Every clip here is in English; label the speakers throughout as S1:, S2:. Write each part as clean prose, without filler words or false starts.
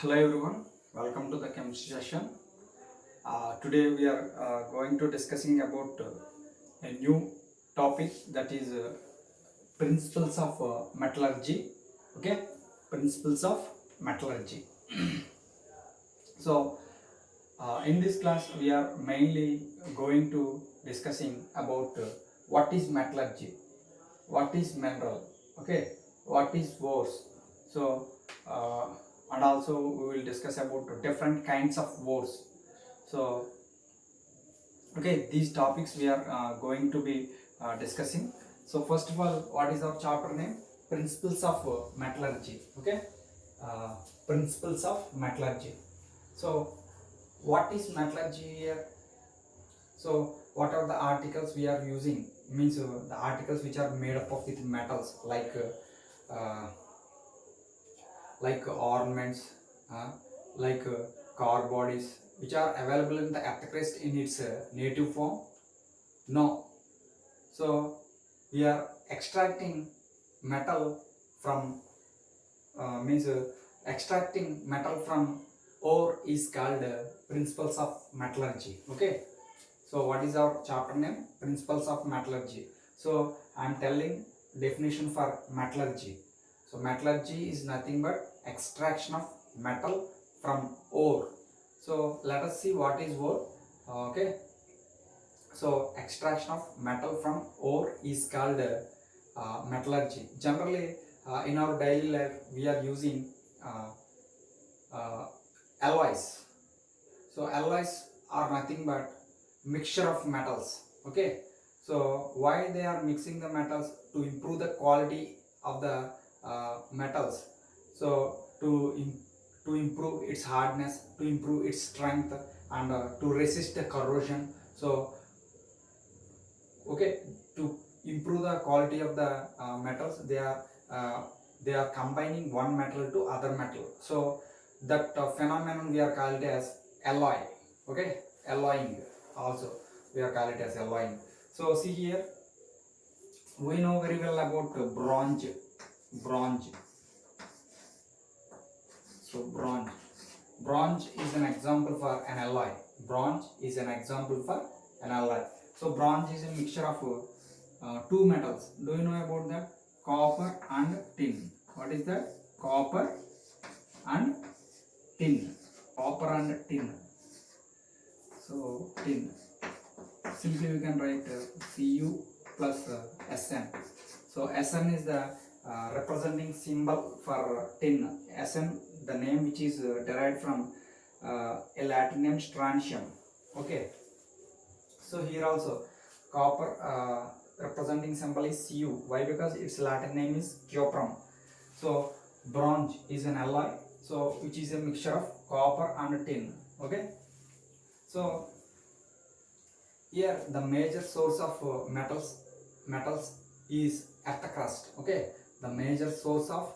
S1: Hello everyone, welcome to the chemistry session. Today we are going to discussing about a new topic, that is principles of metallurgy. Okay, principles of metallurgy. So in this class we are mainly going to discussing about what is metallurgy, what is mineral, okay, what is ores. So uh, and also we will discuss about different kinds of ores. So okay, these topics we are going to be discussing. So first of all, what is our chapter name? Principles of metallurgy. Okay, uh, principles of metallurgy. So what is metallurgy here? So what are the articles we are using? Means the articles which are made up of with metals like ornaments, uh, like car bodies, which are available in the earth crust in its native form. No. So we are extracting metal from means extracting metal from ore is called principles of metallurgy. Okay. So what is our chapter name? Principles of metallurgy. So I am telling definition for metallurgy. So metallurgy is nothing but extraction of metal from ore. So let us see what is ore. Okay. So extraction of metal from ore is called metallurgy. Generally, in our daily life, we are using uh, uh, alloys. So alloys are nothing but mixture of metals. Okay. So why they are mixing the metals? To improve the quality of the metals. So to improve its hardness, to improve its strength, and to resist the corrosion. So okay, to improve the quality of the metals, uh, they are combining one metal to other metal. So that phenomenon we are called as alloy. Okay, alloying also we are called it as alloying. So see here, we know very well about bronze. So bronze is an example for an alloy. Bronze is an example for an alloy. So bronze is a mixture of two metals. Do you know about that? Copper and tin. What is that? Copper and tin. Copper and tin. So tin. Simply we can write Cu plus Sn. So Sn is the representing symbol for tin. Sn, the name which is derived from a Latin name strontium. Okay. So here also copper representing symbol is Cu. Why? Because its Latin name is cuprum. So bronze is an alloy, so which is a mixture of copper and tin. Okay. So here the major source of metals is earth crust. Okay, the major source of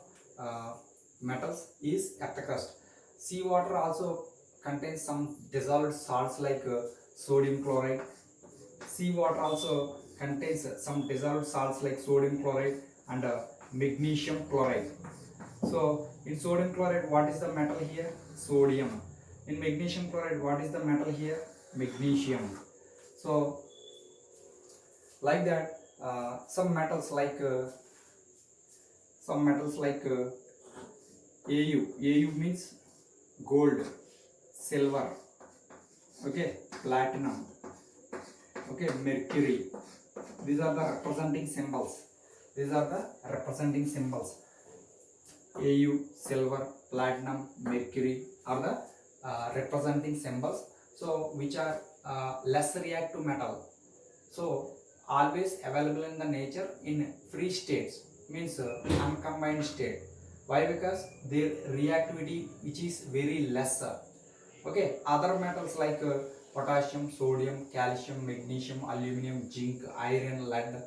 S1: metals is earth crust. Seawater also contains some dissolved salts like sodium chloride. Seawater also contains some dissolved salts like sodium chloride and magnesium chloride. So in sodium chloride, what is the metal here? Sodium. In magnesium chloride, what is the metal here? Magnesium. So like that, some metals like AU means gold, silver, okay, platinum, okay, mercury. These are the representing symbols. AU, silver, platinum, mercury are the representing symbols. So which are less reactive metal. So always available in the nature in free states, means uncombined state. Why? Because their reactivity which is very lesser. Okay, other metals like potassium, sodium, calcium, magnesium, aluminum, zinc, iron, lead.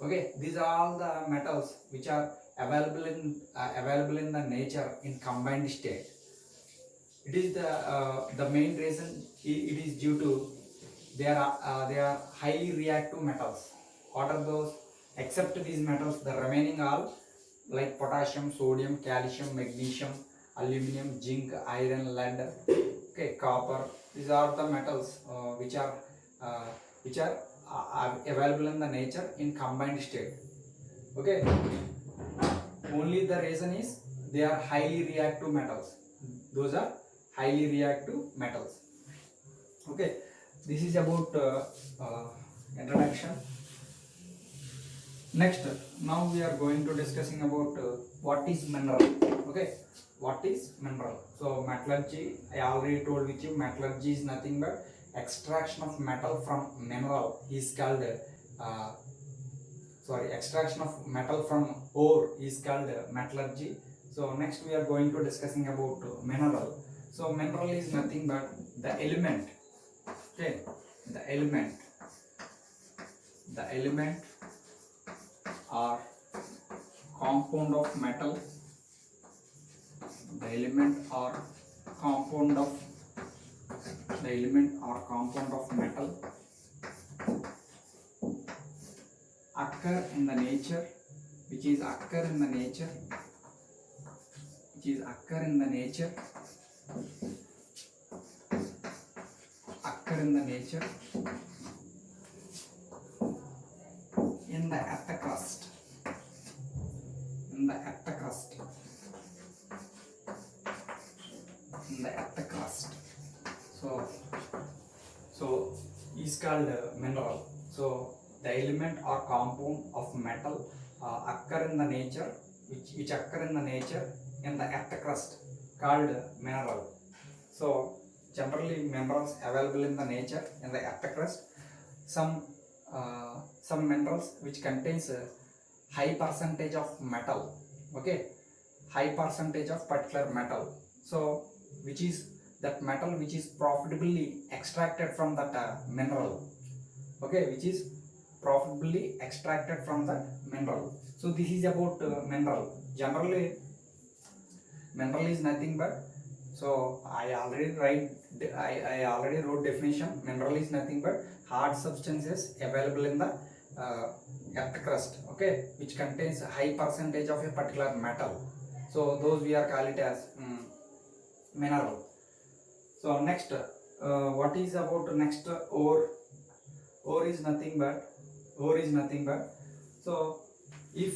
S1: Okay, these are all the metals which are available in the nature in combined state. It is the main reason. It is due to they are highly reactive metals. What are those? Except these metals, the remaining all like potassium, sodium, calcium, magnesium, aluminum, zinc, iron, lead, okay, copper. These are the metals uh, which are available in the nature in combined state. Okay, only the reason is they are highly reactive metals. Those are highly reactive metals. Okay, this is about introduction. Next, now we are going to discussing about what is mineral. Okay, what is mineral? So metallurgy, I already told with you, metallurgy is nothing but extraction of metal from mineral is called extraction of metal from ore is called metallurgy. So next we are going to discussing about mineral. So mineral is nothing but the element. Okay, the element are compound of metal. The element or compound of metal occur in the nature, which is occur in the nature in the earth crust. In the earth crust. So is called mineral. So the element or compound of metal occur in the nature, which occur in the nature in the earth crust, called mineral. So generally minerals available in the nature in the earth crust. Some minerals which contains a high percentage of metal. Okay, high percentage of particular metal. So which is that metal which is profitably extracted from that mineral. Okay, which is profitably extracted from that mineral. So this is about mineral. Generally mineral is nothing but, so I already wrote definition. Mineral is nothing but hard substances available in the earth crust, okay, which contains a high percentage of a particular metal. So those we are call it as mineral. So next, what is about next ore? Ore is nothing but so if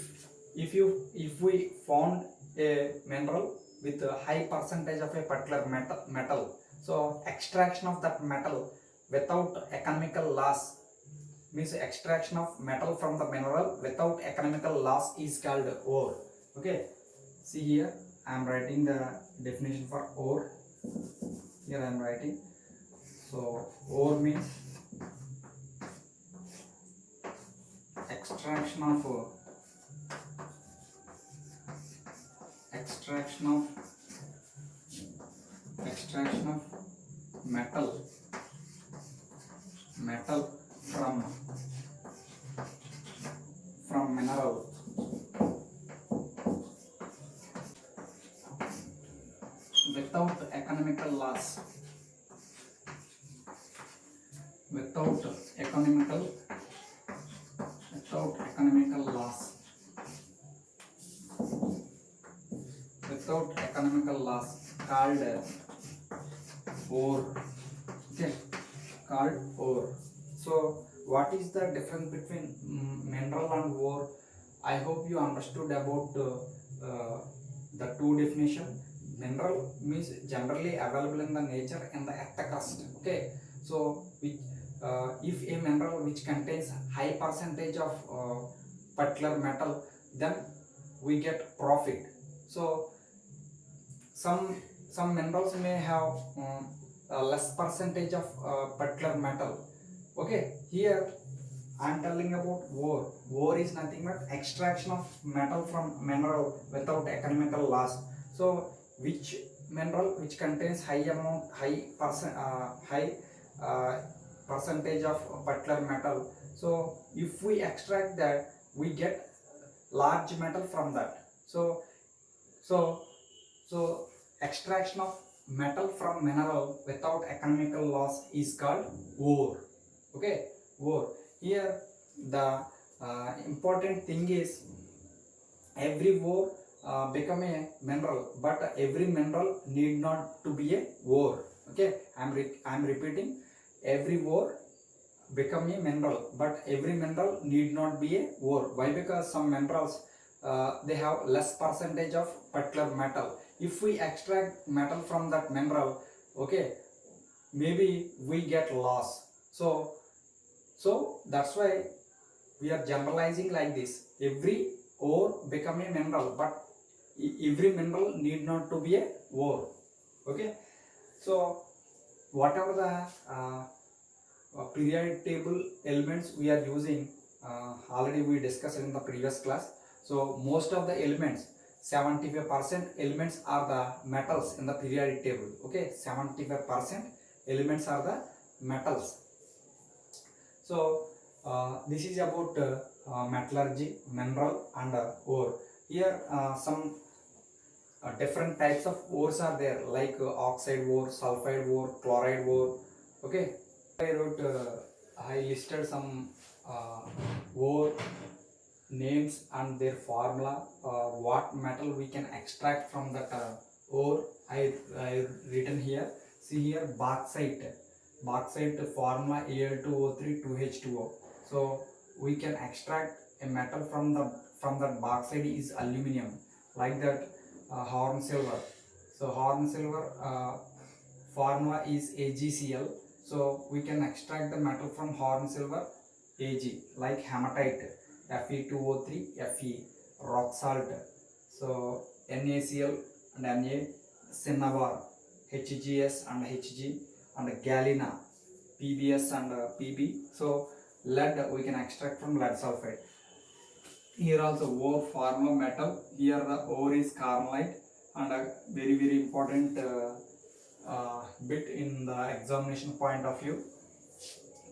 S1: we found a mineral with a high percentage of a particular metal, so extraction of that metal without economical loss, means extraction of metal from the mineral without economical loss is called ore. Okay, see here I am writing the definition for ore. Here I am writing. So ore means extraction of metal from mineral without economical loss. Without economical loss called ore. Okay, called ore. So what is the difference between mineral and ore? I hope you understood about the two definition. Mineral means generally available in the nature in the earth crust. Okay, so if a mineral which contains high percentage of particular metal, then we get profit. So some minerals may have a less percentage of particular metal. Okay, here I am telling about ore. Ore is nothing but extraction of metal from mineral without economical loss. So which mineral which contains high percentage of particular metal. So if we extract that, we get large metal from that. So extraction of metal from mineral without economical loss is called ore. Okay, ore. Here the important thing is every ore become a mineral, but every mineral need not to be a ore. Okay, I'm repeating, every ore become a mineral, but every mineral need not be a ore. Why? Because some minerals they have less percentage of particular metal. If we extract metal from that mineral, okay, maybe we get loss. So that's why we are generalizing like this. Every ore become a mineral, but every mineral need not to be a ore. Okay, so whatever the periodic table elements we are using, already we discussed in the previous class. So most of the elements, 75% elements are the metals in the periodic table. Okay, 75% elements are the metals. So this is about metallurgy, mineral and ore. Here some different types of ores are there, like oxide ore, sulfide ore, chloride ore. Okay, I listed some ore names and their formula, what metal we can extract from that ore. I written here. See here, bauxite. Bauxite formula Al2O3 2H2O. So we can extract a metal from that bauxite is aluminium. Like that, horn silver. So horn silver formula is AgCl. So we can extract the metal from horn silver Ag, like hematite Fe2O3 Fe, rock salt. So NaCl and Na, cinnabar HGS and Hg, and galena PbS and Pb. So lead we can extract from lead sulfide. Here also ore form of metal. Here the ore is carnallite, and a very important bit in the examination point of view.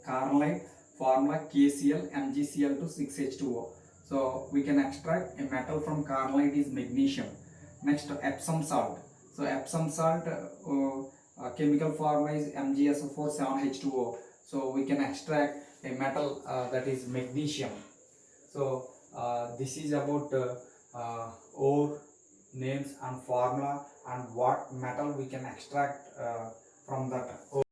S1: Carnallite formula KCl MgCl to 6H2O. So we can extract a metal from carnallite is magnesium. Next, Epsom salt. So Epsom salt chemical formula is MgSO4 7H2O. So we can extract a metal that is magnesium. So this is about ore names and formula and what metal we can extract from that ore.